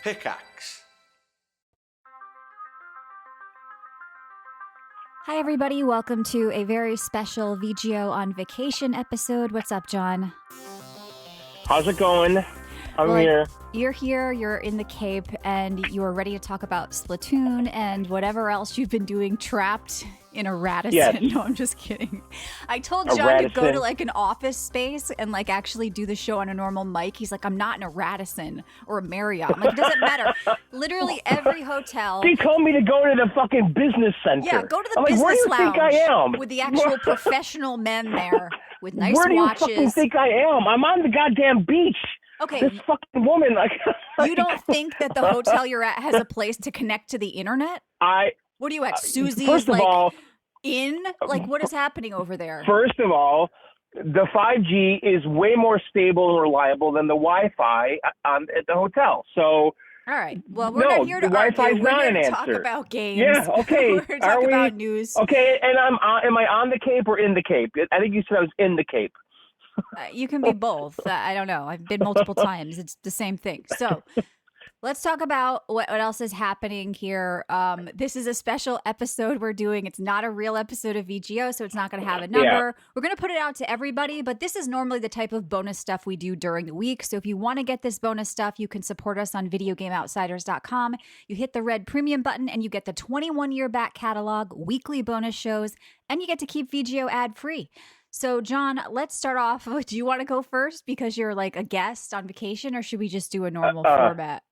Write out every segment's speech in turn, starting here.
Pickaxe. Hi, everybody. Welcome to a very special VGO on vacation episode. What's up, John? How's it going? I'm here. You're here, you're in the Cape, and you are ready to talk about Splatoon and whatever else you've been doing trapped in a Radisson. Yes. No, I'm just kidding. I told John to go to like an office space and like actually do the show on a normal mic. He's like, I'm not in a Radisson or a Marriott. I'm like, it doesn't matter. Literally every hotel. He told me to go to the fucking business center. Yeah, go to the I'm business like, where do you lounge think I am? with the actual professional men there with nice where do watches. you fucking think I am? I'm on the goddamn beach. Okay. This fucking woman, like. You don't think that the hotel you're at has a place to connect to the internet? What are you at? Susie's, first of all, in? Like, what is happening over there? First of all, the 5G is way more stable and reliable than the Wi-Fi at the hotel. So. All right. Well, we're not here to argue. We're here to talk about games. Yeah, okay. We're here to talk about news. Okay, and am I on the Cape or in the Cape? I think you said I was in the Cape. You can be both. I don't know. I've been multiple times. It's the same thing. So let's talk about what else is happening here. This is a special episode we're doing. It's not a real episode of VGO, so it's not going to have a number. Yeah. We're going to put it out to everybody, but this is normally the type of bonus stuff we do during the week. So if you want to get this bonus stuff, you can support us on videogameoutsiders.com. You hit the red premium button and you get the 21-year back catalog, weekly bonus shows, and you get to keep VGO ad-free. So, John, let's start off. Do you want to go first because you're like a guest on vacation, or should we just do a normal format?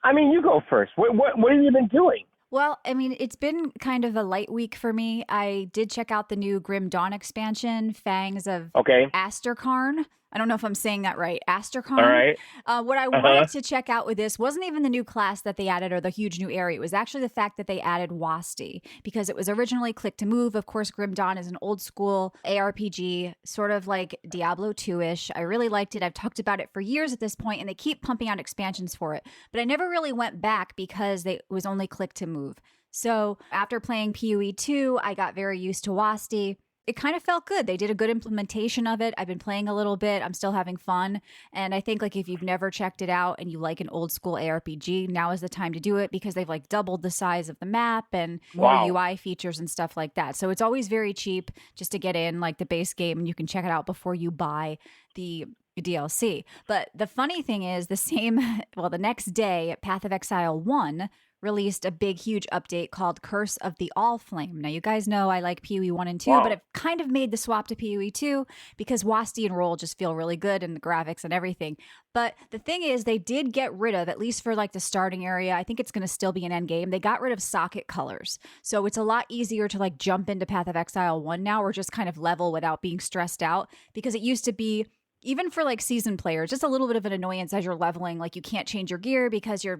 I mean, you go first. What have you been doing? Well, I mean, it's been kind of a light week for me. I did check out the new Grim Dawn expansion, Fangs of Asterkarn. I don't know if I'm saying that right. Asterkarn. All right. What I wanted to check out with this wasn't even the new class that they added or the huge new area. It was actually the fact that they added Wasti because it was originally click to move. Of course, Grim Dawn is an old school ARPG, sort of like Diablo 2-ish. I really liked it. I've talked about it for years at this point, and they keep pumping out expansions for it. But I never really went back because it was only click to move. So after playing PoE 2, I got very used to Wasti. It kind of felt good. They did a good implementation of it. I've been playing a little bit. I'm still having fun. And I think like if you've never checked it out and you like an old school ARPG, now is the time to do it because they've like doubled the size of the map and more UI features and stuff like that. So it's always very cheap just to get in like the base game and you can check it out before you buy the DLC. But the funny thing is the next day, Path of Exile 1 released a big, huge update called Curse of the Allflame. Now, you guys know I like PoE 1 and 2, but I've kind of made the swap to PoE 2 because Wasti and Roll just feel really good and the graphics and everything. But the thing is, they did get rid of, at least for like the starting area, I think it's going to still be an end game, they got rid of socket colors. So it's a lot easier to like jump into Path of Exile 1 now or just kind of level without being stressed out because it used to be, even for like seasoned players, just a little bit of an annoyance as you're leveling. Like you can't change your gear because you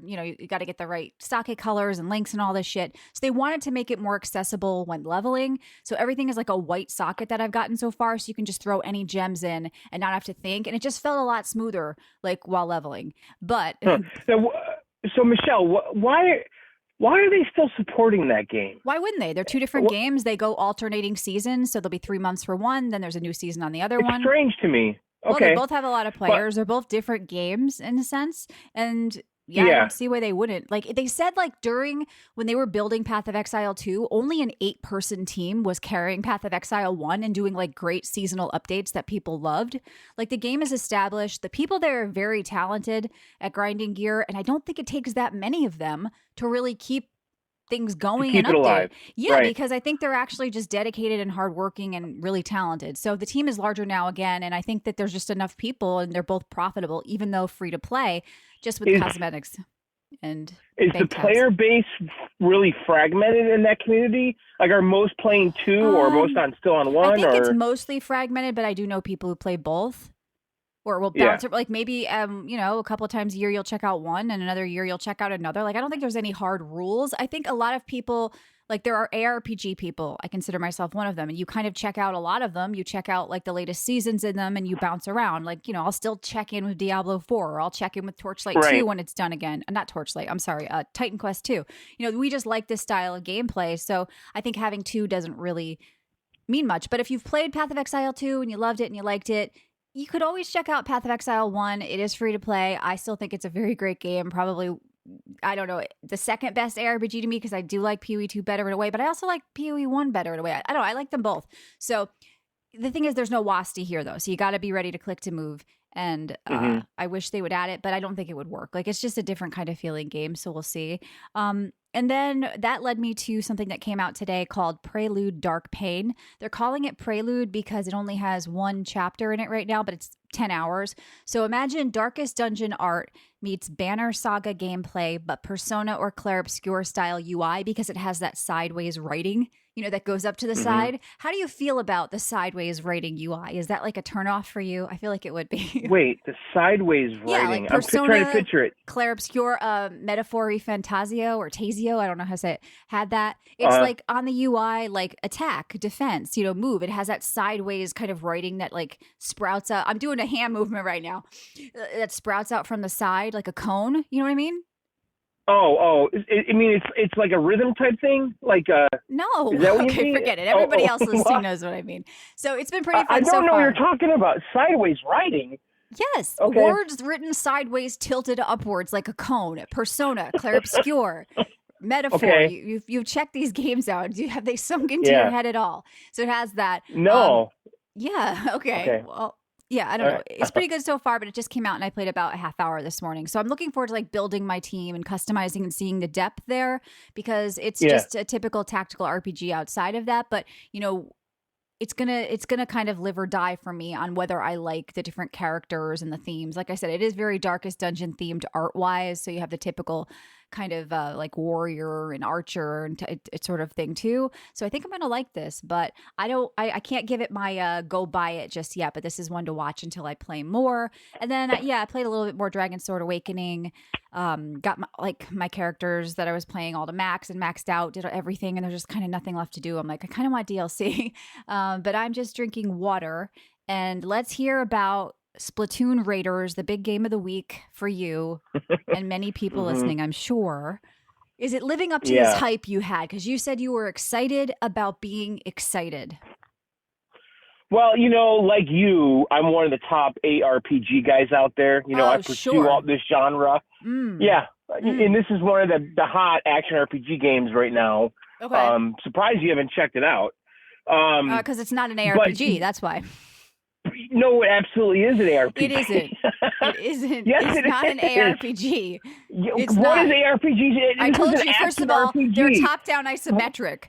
got to get the right socket colors and links and all this shit. So they wanted to make it more accessible when leveling. So everything is like a white socket that I've gotten so far. So you can just throw any gems in and not have to think. And it just felt a lot smoother like while leveling. But so Michelle, why are they still supporting that game? Why wouldn't they? They're two different games. They go alternating seasons. So there'll be 3 months for one. Then there's a new season on the other one. It's strange to me. Well, they both have a lot of players. They're both different games in a sense. And I don't see why they wouldn't. Like they said, like when they were building Path of Exile 2, only an 8-person team was carrying Path of Exile 1 and doing like great seasonal updates that people loved. Like the game is established. The people there are very talented at grinding gear. And I don't think it takes that many of them to really keep things going and update. Alive. Yeah, because I think they're actually just dedicated and hardworking and really talented. So the team is larger now again, and I think that there's just enough people and they're both profitable, even though free to play, just with cosmetics. And is the player base really fragmented in that community? Like are most playing 2 or most still on 1? I think it's mostly fragmented, but I do know people who play both. Or we'll bounce it, like maybe, a couple of times a year you'll check out one and another year you'll check out another. Like, I don't think there's any hard rules. I think a lot of people, like there are ARPG people, I consider myself one of them, and you kind of check out a lot of them. You check out like the latest seasons in them and you bounce around. Like, I'll still check in with Diablo 4 or I'll check in with Torchlight 2 when it's done again. Not Torchlight, I'm sorry, Titan Quest 2. We just like this style of gameplay. So I think having 2 doesn't really mean much. But if you've played Path of Exile 2 and you loved it and you liked it, you could always check out Path of Exile 1. It is free to play. I still think it's a very great game, probably I don't know, the second best ARPG to me because I do like PoE 2 better in a way, but I also like PoE 1 better in a way. I don't know, I like them both. So the thing is, there's no WASD here though, so you got to be ready to click to move. And I wish they would add it, but I don't think it would work. Like, it's just a different kind of feeling game, so we'll see. And then that led me to something that came out today called Prelude Dark Pain. They're calling it Prelude because it only has one chapter in it right now, but it's 10 hours. So imagine Darkest Dungeon art meets Banner Saga gameplay, but Persona or Clair Obscur style UI because it has that sideways writing, that goes up to the side. How do you feel about the sideways writing UI? Is that like a turnoff for you? I feel like it would be. Wait, the sideways writing. Like Persona, I'm trying to picture it. Clair Obscur, Metaphori Fantasio or Tasio, I don't know how to say it, had that. It's like on the UI, like attack, defense, move. It has that sideways kind of writing that like sprouts out. I'm doing a hand movement right now that sprouts out from the side like a cone. You know what I mean? I mean, it's like a rhythm type thing? Like No. Is that what you Okay, mean? forget it. Everybody else listening knows what I mean. So it's been pretty fun so far. I don't know what you're talking about. Sideways writing? Yes. Okay. Words written sideways, tilted upwards like a cone. Persona, Clair Obscur, Metaphor. Okay. You've checked these games out. Have they sunk into your head at all? So it has that. No. Yeah. Okay. Well, yeah, I don't know. It's pretty good so far, but it just came out and I played about a half hour this morning. So I'm looking forward to like building my team and customizing and seeing the depth there because it's just a typical tactical RPG outside of that. But, it's gonna kind of live or die for me on whether I like the different characters and the themes. Like I said, it is very Darkest Dungeon themed art wise. So you have the typical kind of like warrior and archer and it's sort of thing too. So I think I'm gonna like this, but I can't give it my go buy it just yet. But this is one to watch until I play more. And then I played a little bit more Dragon Sword Awakening. Got my characters that I was playing all to max and maxed out, did everything, and there's just kind of nothing left to do. I'm like, I kind of want DLC, but I'm just drinking water. And let's hear about Splatoon Raiders, the big game of the week for you and many people listening, I'm sure. Is it living up to this hype you had? Because you said you were excited about being excited. Well, like you, I'm one of the top ARPG guys out there. I pursue all this genre. Yeah. And this is one of the hot action RPG games right now. Okay. Surprised you haven't checked it out. Because it's not an ARPG, that's why. No, it absolutely is an ARPG. It isn't. It isn't. Yes, it's not an ARPG. It's what not. is ARPG? I told you, first of all, RPG. they're top-down isometric.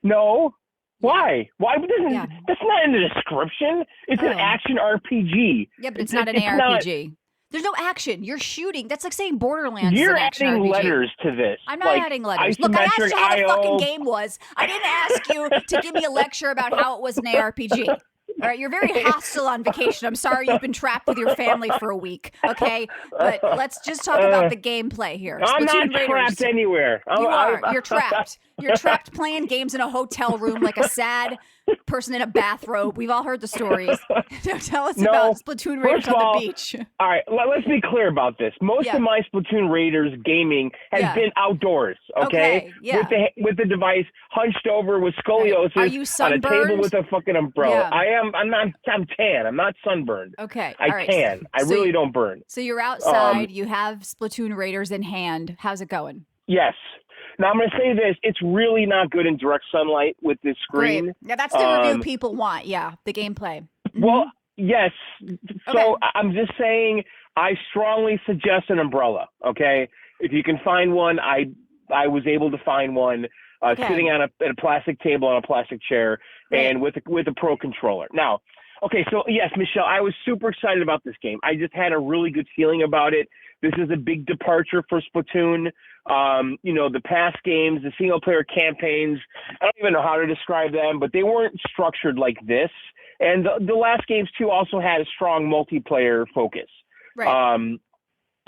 No. Why? That's not in the description. It's an action RPG. Yeah, but it's not an ARPG. There's no action. You're shooting. That's like saying Borderlands is an action RPG. You're adding letters to this. I'm not adding letters. Look, I asked you how the fucking game was. I didn't ask you to give me a lecture about how it was an ARPG. All right, you're very hostile on vacation. I'm sorry you've been trapped with your family for a week, okay? But let's just talk about the gameplay here. I'm Splatoon not trapped anywhere. You are. You're trapped. You're trapped playing games in a hotel room like a sad person in a bathrobe. We've all heard the stories. Tell us about Splatoon Raiders on the beach. All right, let's be clear about this. Most of my Splatoon Raiders gaming has been outdours, okay? With the device hunched over with scoliosis Are you sunburned? on a table with a fucking umbrella. I'm tan. I'm not sunburned. Okay. I tan. I really don't burn. So you're outside, you have Splatoon Raiders in hand. How's it going? Yes. Now, I'm going to say this. It's really not good in direct sunlight with this screen. Great. Yeah, that's the review people want. Yeah, the gameplay. Mm-hmm. Well, yes. So I'm just saying I strongly suggest an umbrella, okay? If you can find one, I was able to find one sitting on a plastic table on a plastic chair and with a pro controller. Now, okay, so yes, Michelle, I was super excited about this game. I just had a really good feeling about it. This is a big departure for Splatoon. The past games, the single-player campaigns, I don't even know how to describe them, but they weren't structured like this. And the last games, too, also had a strong multiplayer focus. Right.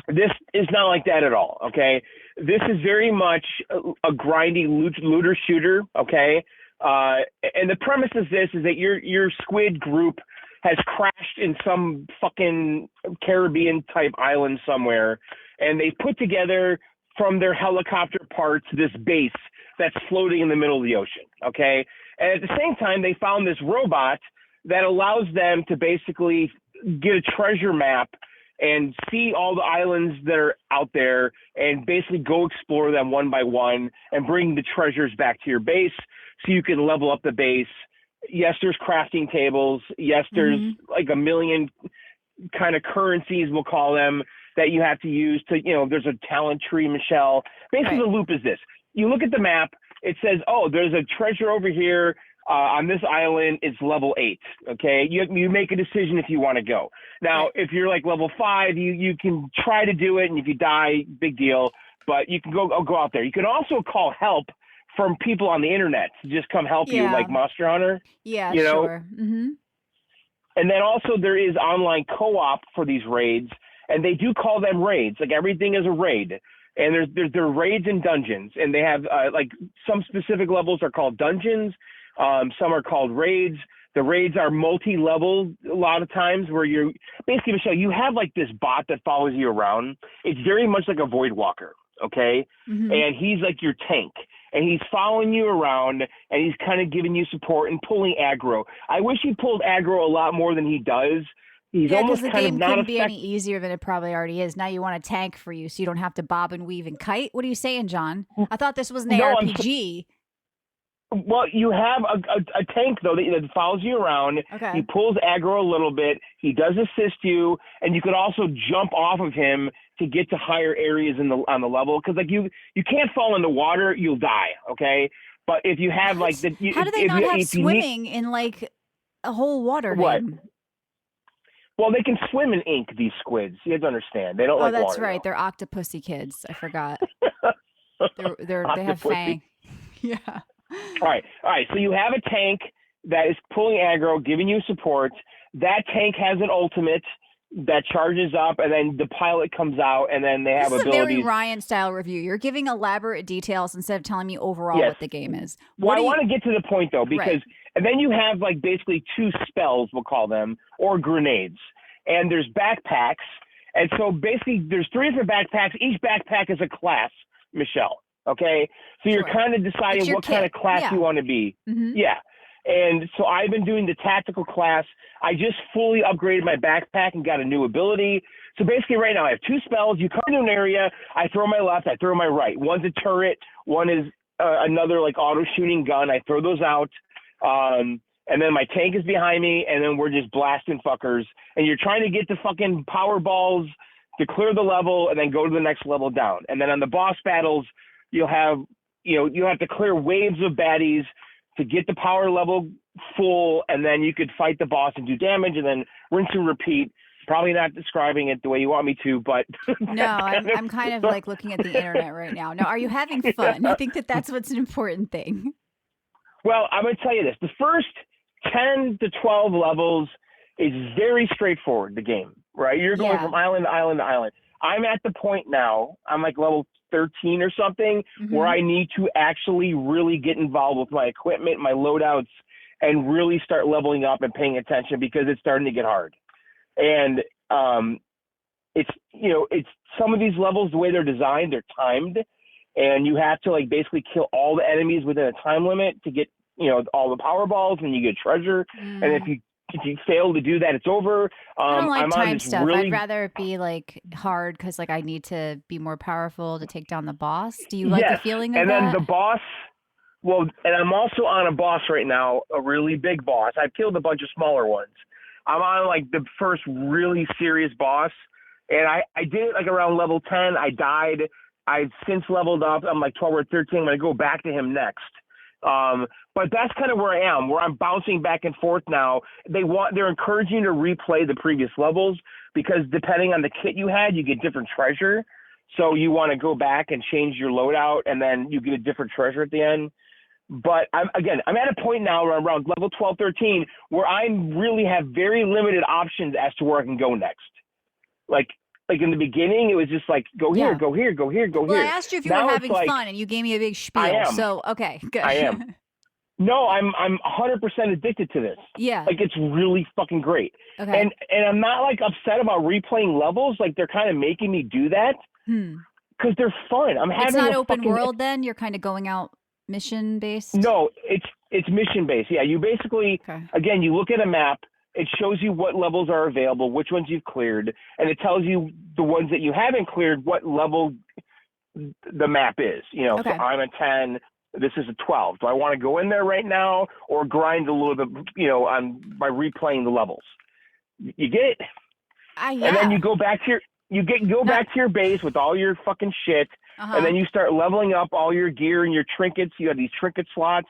This is not like that at all, okay? This is very much a grindy looter shooter, okay? And the premise is this, is that your squid group has crashed in some fucking Caribbean-type island somewhere, and they put together from their helicopter parts this base that's floating in the middle of the ocean, okay? And at the same time, they found this robot that allows them to basically get a treasure map and see all the islands that are out there and basically go explore them one by one and bring the treasures back to your base so you can level up the base. Yes, there's crafting tables. Yes, there's like a million kind of currencies, we'll call them, that you have to use to, there's a talent tree, Michelle. Basically, the loop is this. You look at the map, it says, oh, there's a treasure over here on this island. It's level 8, okay? You make a decision if you want to go. Now, if you're like level 5, you can try to do it, and if you die, big deal, but you can go out there. You can also call help from people on the internet to just come help you, like Monster Hunter. Yeah, sure. And then also there is online co-op for these raids, and they do call them raids. Like everything is a raid. And there are raids and dungeons, and they have like some specific levels are called dungeons. Some are called raids. The raids are multi-level a lot of times where you're basically, Michelle, you have like this bot that follows you around. It's very much like a Void Walker, okay? And he's like your tank. And he's following you around, and he's kind of giving you support and pulling aggro. I wish he pulled aggro a lot more than he does. He's almost kind of not couldn't be any easier than it probably already is. Now you want a tank for you so you don't have to bob and weave and kite? What are you saying, John? I thought this was an ARPG. Well, you have a tank, though, that follows you around. Okay. He pulls aggro a little bit. He does assist you, and you could also jump off of him to get to higher areas on the level. Because like you can't fall in the water, you'll die, okay? But if you have like the... How do they not have swimming in like a whole water game? Well, they can swim in ink, these squids. You have to understand. They don't like water. Oh, that's right. They're octopusy kids. I forgot. They have fang. Yeah. All right. So you have a tank that is pulling aggro, giving you support. That tank has an ultimate that charges up, and then the pilot comes out, and then they have abilities. This is a very Ryan-style review. You're giving elaborate details instead of telling me overall what the game is. Well, I want to get to the point, though, because and then you have like basically 2 spells, we'll call them, or grenades. And there's backpacks. And so basically there's 3 different backpacks. Each backpack is a class, Michelle. Okay? So you're kind of deciding what kind of class you want to be. Yeah. And so I've been doing the tactical class. I just fully upgraded my backpack and got a new ability. So basically right now I have 2 spells. You come to an area, I throw my left, I throw my right. One's a turret, one is another like auto shooting gun. I throw those out. And then my tank is behind me, and then we're just blasting fuckers. And you're trying to get the fucking power balls to clear the level and then go to the next level down. And then on the boss battles, you'll have to clear waves of baddies to get the power level full, and then you could fight the boss and do damage, and then rinse and repeat. Probably not describing it the way you want me to, but no, I'm kind of like looking at the internet right now. Now, are you having fun? I think that's what's an important thing. Well, I'm going to tell you this: the first 10 to 12 levels is very straightforward. The game, right? You're going from island to island to island. I'm at the point now. I'm like level 13 or something, where I need to actually really get involved with my equipment, my loadouts, and really start leveling up and paying attention because it's starting to get hard. And it's some of these levels, the way they're designed, they're timed, and you have to like basically kill all the enemies within a time limit to get all the power balls, and you get treasure. And if you fail to do that, it's over. I don't like time stuff. I'd rather it be like hard because like I need to be more powerful to take down the boss. Do you like the feeling of that? And then the boss. Well, and I'm also on a boss right now, a really big boss. I've killed a bunch of smaller ones. I'm on like the first really serious boss, and I did it like around level 10. I died. I've since leveled up. I'm like 12 or 13. I'm gonna go back to him next. But that's kind of where I am, where I'm bouncing back and forth now. They're encouraging you to replay the previous levels because depending on the kit you had, you get different treasure. So you want to go back and change your loadout, and then you get a different treasure at the end. But I'm at a point now around level 12, 13, where I really have very limited options as to where I can go next. Like in the beginning, it was just like, go here, go here, go here, go here. Well, I asked you if you were having fun, and you gave me a big spiel. I am. So, okay, good. I am. No, I'm 100% addicted to this. Yeah. Like, it's really fucking great. Okay. And I'm not, like, upset about replaying levels. Like, they're kind of making me do that. Because they're fun. It's not open world, then? You're kind of going out mission-based? No, it's mission-based. Yeah, you basically, again, you look at a map. It shows you what levels are available, which ones you've cleared, and it tells you the ones that you haven't cleared, what level the map is. So I'm a 10. This is a 12. Do I want to go in there right now or grind a little bit, by replaying the levels? You get it? Yeah. And then you go back to back to your base with all your fucking shit, and then you start leveling up all your gear and your trinkets. You have these trinket slots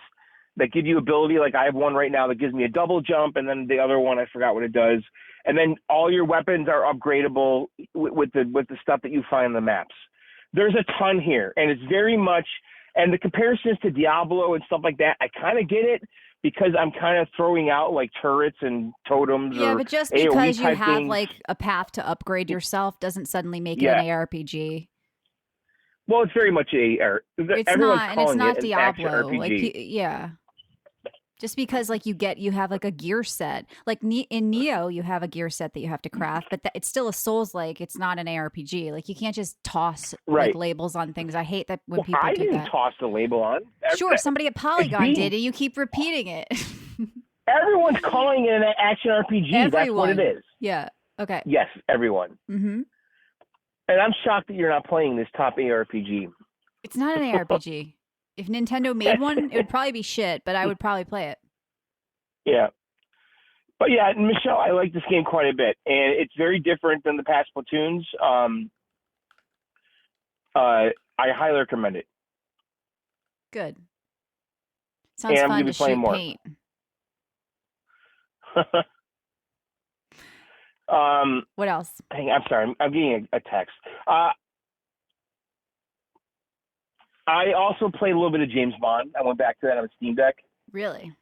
that give you ability. Like I have one right now that gives me a double jump, and then the other one I forgot what it does. And then all your weapons are upgradable with the stuff that you find in the maps. There's a ton here, and it's very much. And the comparisons to Diablo and stuff like that, I kind of get it because I'm kind of throwing out like turrets and totems. Yeah, but just AOE because you have things. like a path to upgrade yourself doesn't suddenly make it an ARPG. Well, it's very much it's not Diablo. Like, just because like you have like a gear set, like in Neo, you have a gear set that you have to craft, but it's still a Souls-like. It's not an ARPG. Like you can't just toss like labels on things. I hate that when people do that. I didn't toss the label on. Sure, somebody at Polygon did, and you keep repeating it. Everyone's calling it an action RPG. That's what it is. Yeah. Okay. Yes, everyone. Mm-hmm. And I'm shocked that you're not playing this top ARPG. It's not an ARPG. If Nintendo made one, it would probably be shit, but I would probably play it. Yeah. But yeah, Michelle, I like this game quite a bit. And it's very different than the past Splatoons. I highly recommend it. Good. Sounds fun to shoot paint. What else? I'm sorry. I'm getting a text. I also played a little bit of James Bond. I went back to that on the Steam Deck. Really?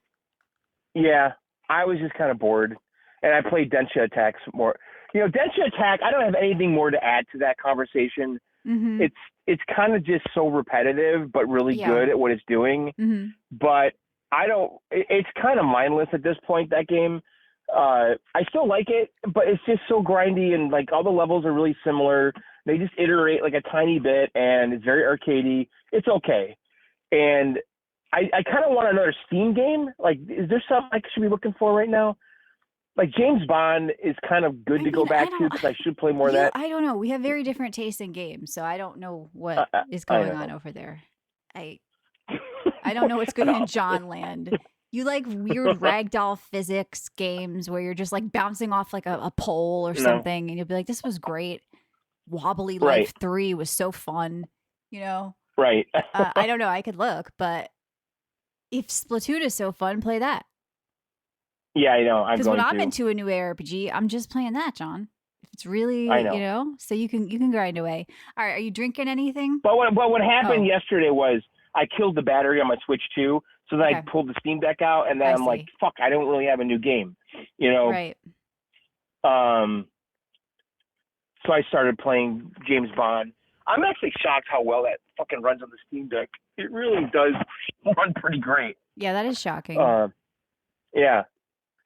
Yeah. I was just kind of bored. And I played Densha Attack more. Densha Attack, I don't have anything more to add to that conversation. Mm-hmm. It's kind of just so repetitive, but really good at what it's doing. Mm-hmm. But it's kind of mindless at this point, that game. I still like it, but it's just so grindy, and like all the levels are really similar. They just iterate like a tiny bit, and it's very arcadey. It's okay. And I kind of want another Steam game. Like, is there something I should be looking for right now? Like, James Bond is kind of good to go back to because I should play more of that. I don't know. We have very different tastes in games, so I don't know what is going on over there. I don't know what's going on in John Land. You like weird ragdoll physics games where you're just like bouncing off like a pole or something, and you'll be like, this was great. Wobbly Life 3 was so fun, Right. I don't know. I could look, but if Splatoon is so fun, play that. Yeah, I know. Because when I'm into a new ARPG, I'm just playing that, John. If it's really, so you can grind away. All right, are you drinking anything? But what happened yesterday was I killed the battery on my Switch 2, so then I pulled the Steam Deck out, and then I'm like, fuck, I don't really have a new game, Right. So I started playing James Bond. I'm actually shocked how well that fucking runs on the Steam Deck. It really does run pretty great. Yeah, that is shocking. Yeah.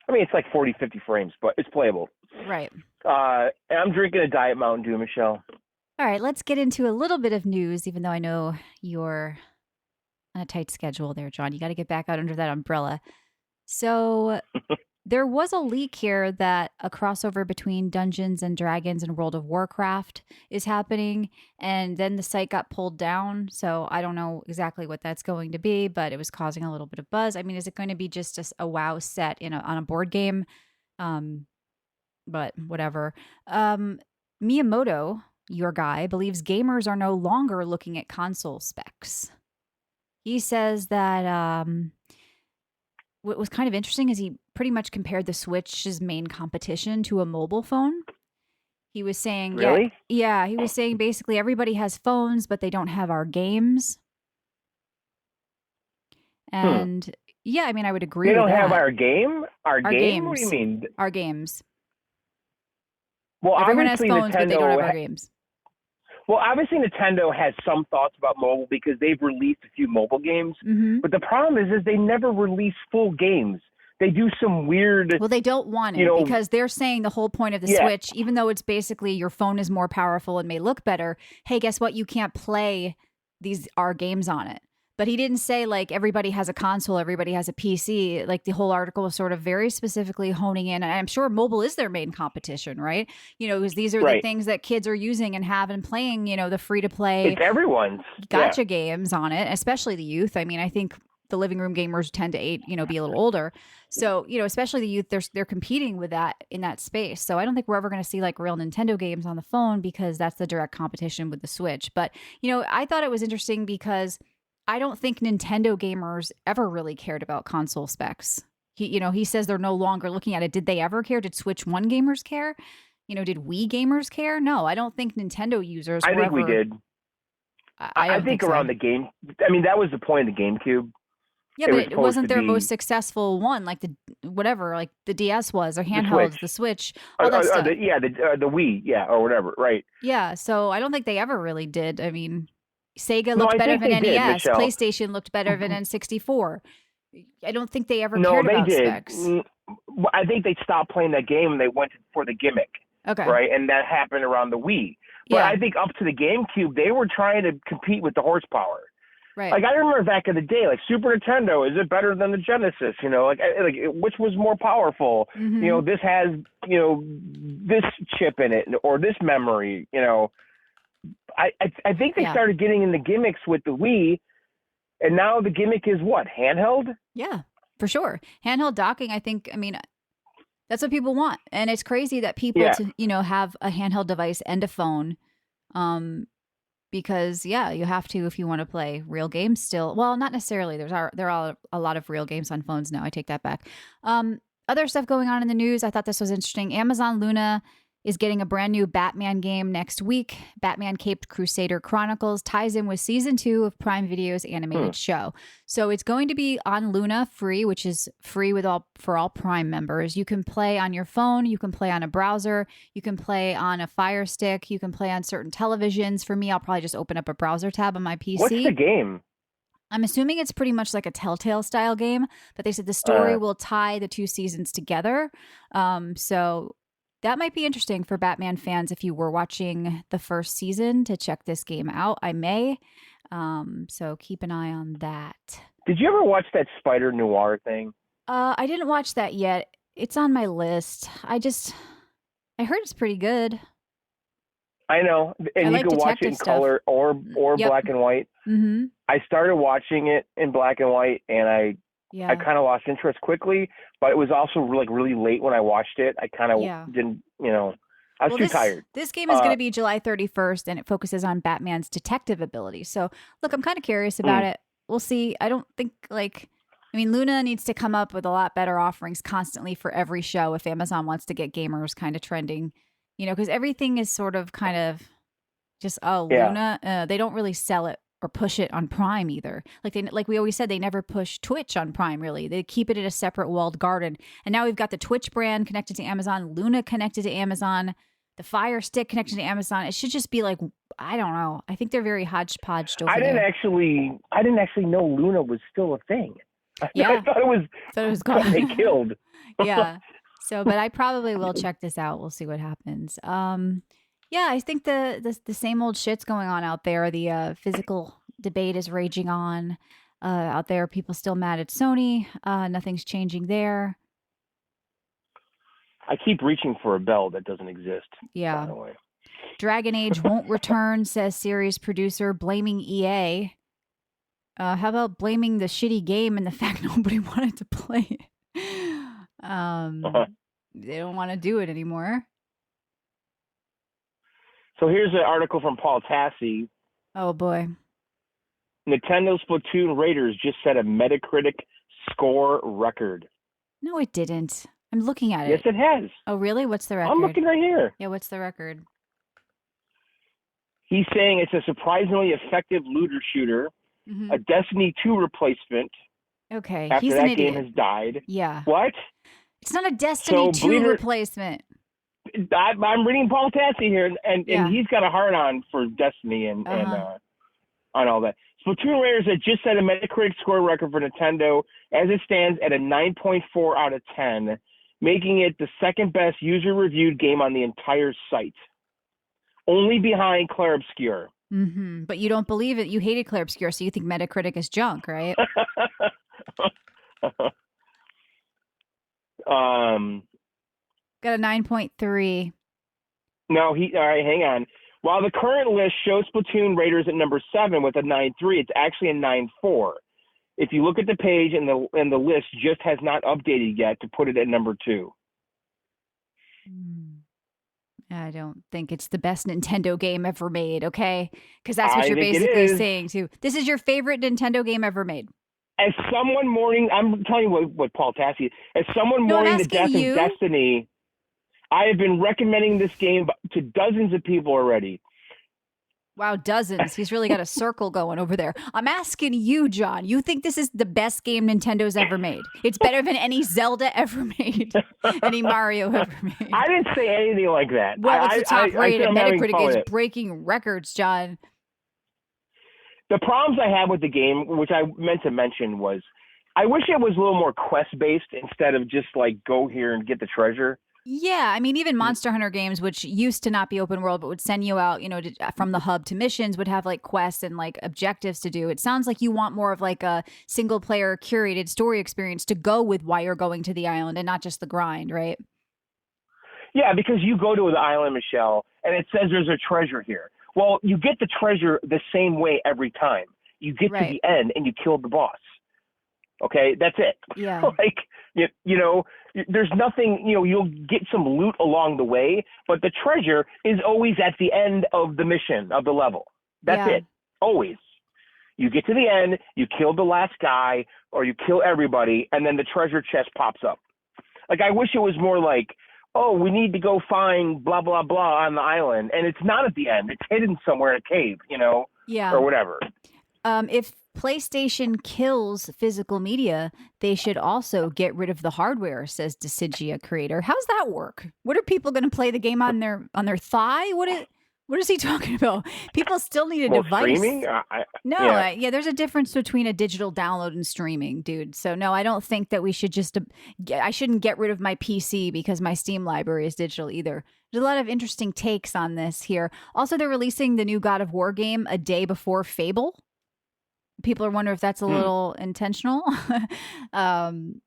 I mean, it's like 40, 50 frames, but it's playable. Right. And I'm drinking a Diet Mountain Dew, Michelle. All right, let's get into a little bit of news, even though I know you're on a tight schedule there, John. You got to get back out under that umbrella. So there was a leak here that a crossover between Dungeons and Dragons and World of Warcraft is happening, and then the site got pulled down. So I don't know exactly what that's going to be, but it was causing a little bit of buzz. I mean, is it going to be just a WoW set on a board game? But whatever. Miyamoto, your guy, believes gamers are no longer looking at console specs. He says that what was kind of interesting is he pretty much compared the Switch's main competition to a mobile phone. He was saying, really? Yeah, he was saying basically everybody has phones, but they don't have our games. And yeah, I mean, I would agree with that. They don't have our game? Our game? Games. What do you mean? Our games. Well, everyone has phones, Nintendo, but they don't have our games. Well, obviously Nintendo has some thoughts about mobile because they've released a few mobile games. Mm-hmm. But the problem is they never release full games. They do some weird... Well, they don't want it because they're saying the whole point of the Switch, even though it's basically your phone is more powerful and may look better, hey, guess what? You can't play our games on it. But he didn't say like everybody has a console, everybody has a PC. Like the whole article was sort of very specifically honing in. And I'm sure mobile is their main competition, right? Because these are the Right. things that kids are using and have and playing, the free to play It's everyone's. Yeah. gotcha games on it, especially the youth. I mean, I think the living room gamers tend to be a little older. So, especially the youth, they're competing with that in that space. So I don't think we're ever going to see like real Nintendo games on the phone because that's the direct competition with the Switch. But, I thought it was interesting because I don't think Nintendo gamers ever really cared about console specs. He says they're no longer looking at it. Did they ever care? Did Switch 1 gamers care? Did Wii gamers care? No, I don't think Nintendo users I think we did. I think so. around the game. I mean, that was the point of the GameCube. Yeah, but it wasn't their most successful one, like like the DS was, or handhelds, the Switch, all that stuff. The Wii, or whatever, right? Yeah, so I don't think they ever really did. I mean, Sega looked better than NES. PlayStation looked better than N64. I don't think they ever cared about specs. I think they stopped playing that game and they went for the gimmick. Okay. Right, and that happened around the Wii. But I think up to the GameCube, they were trying to compete with the horsepower. Right. Like I remember back in the day, like Super Nintendo, is it better than the Genesis? Like which was more powerful? Mm-hmm. This has this chip in it or this memory. I think they started getting in the gimmicks with the Wii, and now the gimmick is what, handheld? Yeah, for sure. Handheld docking. I mean, that's what people want, and it's crazy that people have a handheld device and a phone. Because you have to if you want to play real games still. Well, not necessarily. There are a lot of real games on phones now. I take that back. Other stuff going on in the news. I thought this was interesting. Amazon Luna is getting a brand new Batman game next week. Batman Caped Crusader Chronicles ties in with season 2 of Prime Video's animated show. So it's going to be on Luna free, which is free for all Prime members. You can play on your phone. You can play on a browser. You can play on a Fire Stick. You can play on certain televisions. For me, I'll probably just open up a browser tab on my PC. What's the game? I'm assuming it's pretty much like a Telltale style game, but they said the story will tie the 2 seasons together. So that might be interesting for Batman fans if you were watching the first season to check this game out. I may. So keep an eye on that. Did you ever watch that Spider Noir thing? I didn't watch that yet. It's on my list. I heard it's pretty good. I know. And you can watch it in color or black and white. Mm-hmm. I started watching it in black and white, and I kind of lost interest quickly, but it was also like really late when I watched it. I kind of didn't, I was too tired. This game is going to be July 31st, and it focuses on Batman's detective ability. So, look, I'm kind of curious about it. We'll see. I don't think Luna needs to come up with a lot better offerings constantly for every show if Amazon wants to get gamers kind of trending, because everything is sort of kind of just, Luna. They don't really sell it or push it on Prime either. Like we always said, they never push Twitch on Prime, really. They keep it in a separate walled garden. And now we've got the Twitch brand connected to Amazon, Luna connected to Amazon, the Fire Stick connected to Amazon. It should just be like, I don't know. I think they're very hodgepodge over I didn't actually know Luna was still a thing. I thought it was gone. They killed. Yeah. So, but I probably will check this out. We'll see what happens. Yeah, I think the same old shit's going on out there. The physical debate is raging on out there. People still mad at Sony. Nothing's changing there. I keep reaching for a bell that doesn't exist. Yeah. By the way. Dragon Age won't return, says series producer, blaming EA. How about blaming the shitty game and the fact nobody wanted to play it? They don't want to do it anymore. So here's an article from Paul Tassi. Oh, boy. Nintendo Splatoon Raiders just set a Metacritic score record. No, it didn't. I'm looking at it. Yes, it has. Oh, really? What's the record? I'm looking right here. Yeah, what's the record? He's saying it's a surprisingly effective looter shooter, a Destiny 2 replacement. Okay, after he's that an idiot. game has died. Yeah. What? It's not a Destiny 2 replacement. I'm reading Paul Tassi here, and he's got a hard on for Destiny and on all that. Splatoon Raiders had just set a Metacritic score record for Nintendo as it stands at a 9.4 out of 10, making it the second best user-reviewed game on the entire site, only behind Clair Obscur. Mm-hmm. But you don't believe it. You hated Clair Obscur, so you think Metacritic is junk, right? Got a 9.3. No, all right, hang on. While the current list shows Splatoon Raiders at number 7 with a 9.3, it's actually a 9.4. If you look at the page and the list just has not updated yet to put it at number 2. I don't think it's the best Nintendo game ever made, okay? Because that's what you're basically saying, too. This is your favorite Nintendo game ever made. As someone mourning, I'm telling you what Paul Tassi, as someone mourning the death of Destiny, I have been recommending this game to dozens of people already. Wow, dozens. He's really got a circle going over there. I'm asking you, John. You think this is the best game Nintendo's ever made? It's better than any Zelda ever made, any Mario ever made. I didn't say anything like that. Well, it's the top rated. Metacritic is breaking records, John. The problems I had with the game, which I meant to mention, was I wish it was a little more quest-based instead of just like go here and get the treasure. Yeah, I mean, even Monster Hunter games, which used to not be open world, but would send you out, from the hub to missions, would have like quests and like objectives to do. It sounds like you want more of like a single player curated story experience to go with why you're going to the island and not just the grind, right? Yeah, because you go to the island, Michelle, and it says there's a treasure here. Well, you get the treasure the same way every time. You get to the end and you kill the boss. Okay, that's it. Yeah. Like, there's nothing, you'll get some loot along the way, but the treasure is always at the end of the mission, of the level. That's it. Always. You get to the end, you kill the last guy, or you kill everybody, and then the treasure chest pops up. Like, I wish it was more like, oh, we need to go find blah, blah, blah on the island. And it's not at the end. It's hidden somewhere in a cave, or whatever. If PlayStation kills physical media, they should also get rid of the hardware, says Dissidia creator. How's that work? What are people going to play the game on their thigh? What is he talking about? People still need a device. Streaming? There's a difference between a digital download and streaming, dude. So no, I don't think that we should I shouldn't get rid of my PC because my Steam library is digital either. There's a lot of interesting takes on this here. Also, they're releasing the new God of War game a day before Fable. People are wondering if that's a little intentional. Kind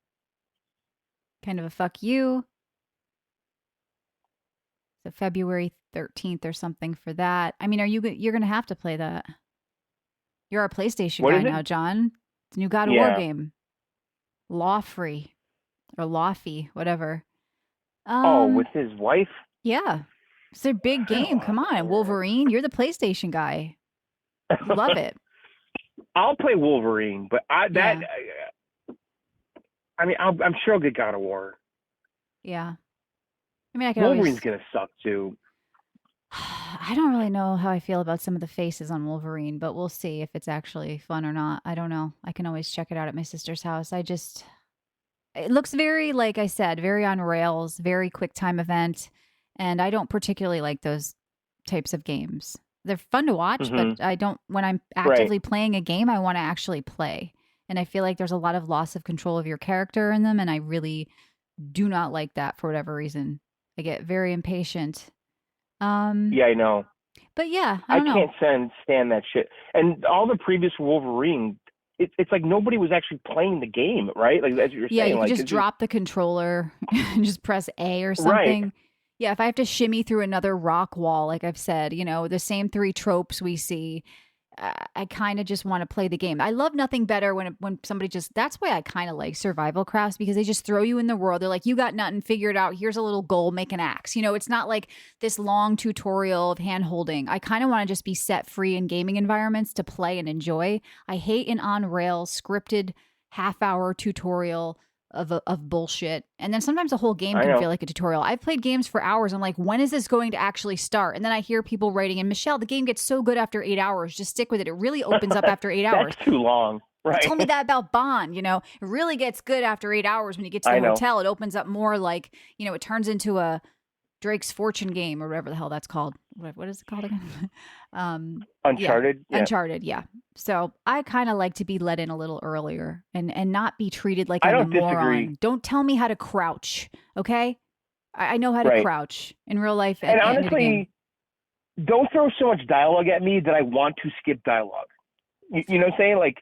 of a fuck you. So February 13th or something for that. I mean, you're going to have to play that. You're our PlayStation guy now, John. It's a new God of War game. Lawfree or Lawfee, whatever. With his wife? Yeah. It's a big game. Come on, Wolverine. You're the PlayStation guy. Love it. I'll play Wolverine, but I'm sure I'll get God of War. Yeah. I mean, Wolverine's gonna suck too. I don't really know how I feel about some of the faces on Wolverine, but we'll see if it's actually fun or not. I don't know. I can always check it out at my sister's house. It looks very, like I said, very on rails, very quick time event, and I don't particularly like those types of games. They're fun to watch, but I don't, when I'm actively playing a game, I want to actually play. And I feel like there's a lot of loss of control of your character in them, and I really do not like that for whatever reason. I get very impatient. Yeah, I know. But yeah, I can't stand that shit. And all the previous Wolverine, it's like nobody was actually playing the game, right? Like that's what you're saying. Yeah, you like, can just drop the controller and just press A or something. Right. Yeah, if I have to shimmy through another rock wall, like I've said, the same 3 tropes we see, I kind of just want to play the game. I love nothing better when somebody that's why I kind of like survival crafts, because they just throw you in the world. They're like, you got nothing, figure it out. Here's a little goal, make an axe. It's not like this long tutorial of hand holding. I kind of want to just be set free in gaming environments to play and enjoy. I hate an on-rails scripted half-hour tutorial of bullshit. And then sometimes the whole game can feel like a tutorial. I've played games for hours. I'm like, when is this going to actually start? And then I hear people writing, and Michelle, the game gets so good after 8 hours. Just stick with it. It really opens up after 8 hours. That's too long. Right. You told me that about Bond, It really gets good after 8 hours when you get to the hotel. It opens up more like, it turns into a Drake's Fortune game or whatever the hell that's called. What is it called again? Uncharted. Yeah. Uncharted, yeah. So I kind of like to be let in a little earlier and not be treated like I'm a moron. Disagree. Don't tell me how to crouch, okay? I know how to crouch in real life. And honestly, don't throw so much dialogue at me that I want to skip dialogue. You know what I'm saying? Like,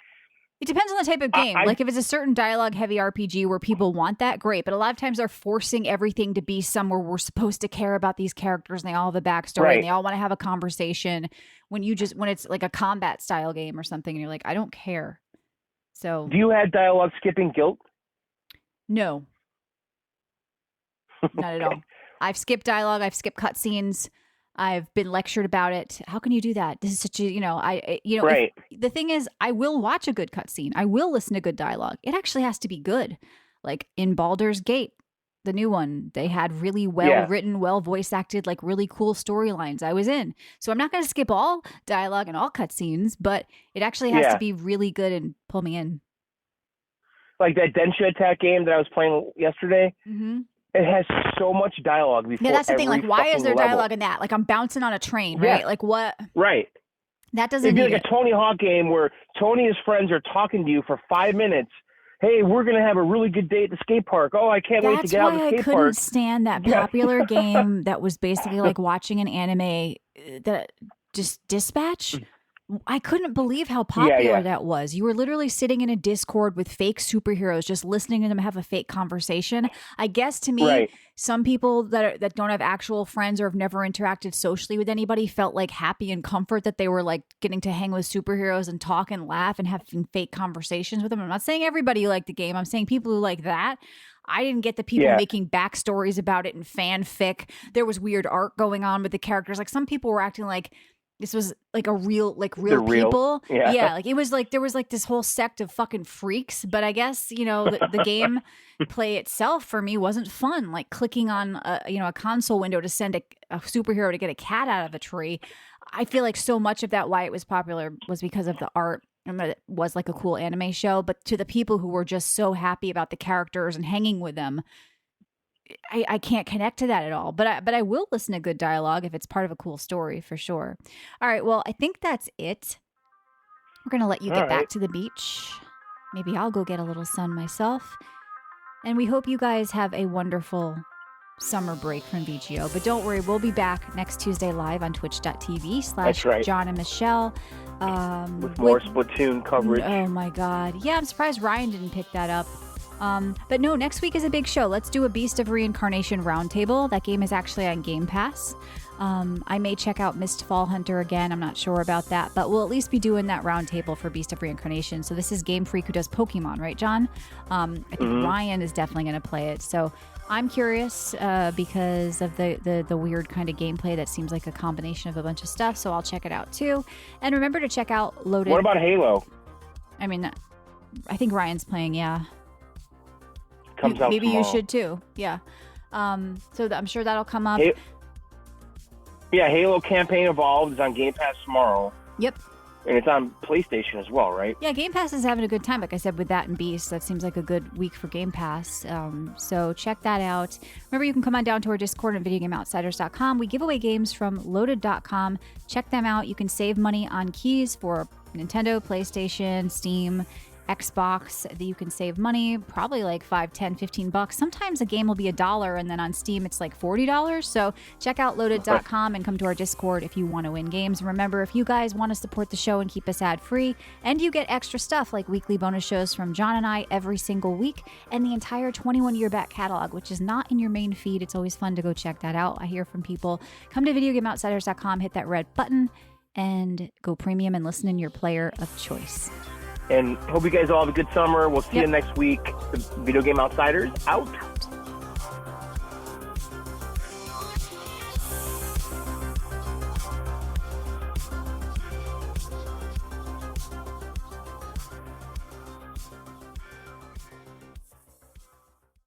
it depends on the type of game. Like if it's a certain dialogue-heavy RPG where people want that, great. But a lot of times they're forcing everything to be somewhere we're supposed to care about these characters and they all have a backstory and they all want to have a conversation. When it's like a combat style game or something and you're like, I don't care. So do you have dialogue skipping guilt? No. Not at all. I've skipped dialogue. I've skipped cutscenes. I've been lectured about it. How can you do that? This is such a, right. The thing is, I will watch a good cutscene. I will listen to good dialogue. It actually has to be good. Like in Baldur's Gate, the new one, they had really well written, well voice acted, like really cool storylines I was in. So I'm not going to skip all dialogue and all cutscenes, but it actually has to be really good and pull me in. Like that Densha Attack game that I was playing yesterday. Mm-hmm. It has so much dialogue before. Yeah, that's the thing. Like, why is there dialogue level. in that? Like, I'm bouncing on a train, right? Like, what? Right. That doesn't It'd be need like a Tony Hawk game where Tony and his friends are talking to you for 5 minutes. Hey, we're going to have a really good day at the skate park. Oh, I can't wait to get out of the skate park. That's why I couldn't stand that popular game that was basically like watching an anime, that just Dispatch. I couldn't believe how popular that was. You were literally sitting in a Discord with fake superheroes, just listening to them have a fake conversation. I guess to me, some people that don't have actual friends or have never interacted socially with anybody felt like happy and comfort that they were like getting to hang with superheroes and talk and laugh and having fake conversations with them. I'm not saying everybody liked the game. I'm saying people who like that. I didn't get the people making backstories about it and fanfic. There was weird art going on with the characters. Like some people were acting like this was like real people. Yeah. Like it was like, there was like this whole sect of fucking freaks, but I guess, the game play itself for me wasn't fun. Like clicking on a console window to send a superhero to get a cat out of a tree. I feel like so much of that, why it was popular was because of the art and that it was like a cool anime show, but to the people who were just so happy about the characters and hanging with them, I can't connect to that at all, but I will listen to good dialogue if it's part of a cool story for sure. All right, well, I think that's it. We're going to let you get back to the beach. Maybe I'll go get a little sun myself. And we hope you guys have a wonderful summer break from VGO. But don't worry, we'll be back next Tuesday live on twitch.tv/John and Michelle. With more Splatoon coverage. Oh my God. Yeah, I'm surprised Ryan didn't pick that up. But no, next week is a big show. Let's do a Beast of Reincarnation roundtable. That game is actually on Game Pass. I may check out Mistfall Hunter again. I'm not sure about that, but we'll at least be doing that roundtable for Beast of Reincarnation. So this is Game Freak who does Pokemon, right, John? I think Ryan is definitely going to play it. So I'm curious because of the weird kind of gameplay that seems like a combination of a bunch of stuff. So I'll check it out too. And remember to check out Loaded. What about Halo? I mean, I think Ryan's playing, yeah. Comes out maybe tomorrow. You should too. Yeah. So I'm sure that'll come up. Halo Campaign Evolved is on Game Pass tomorrow. Yep. And it's on PlayStation as well, right? Yeah, Game Pass is having a good time. Like I said, with that and Beast, that seems like a good week for Game Pass. So check that out. Remember, you can come on down to our Discord at VideoGameOutsiders.com. We give away games from Loaded.com. Check them out. You can save money on keys for Nintendo, PlayStation, Steam, Xbox, that you can save money, probably like $5, $10, $15. Sometimes a game will be $1 and then on Steam it's like $40. So check out loaded.com and come to our Discord if you want to win games. And remember, if you guys want to support the show and keep us ad free, and you get extra stuff like weekly bonus shows from John and I every single week, and the entire 21-year back catalog, which is not in your main feed. It's always fun to go check that out. I hear from people. Come to VideoGameOutsiders.com, hit that red button, and go premium and listen in your player of choice. And hope you guys all have a good summer. We'll see you next week. The Video Game Outsiders out.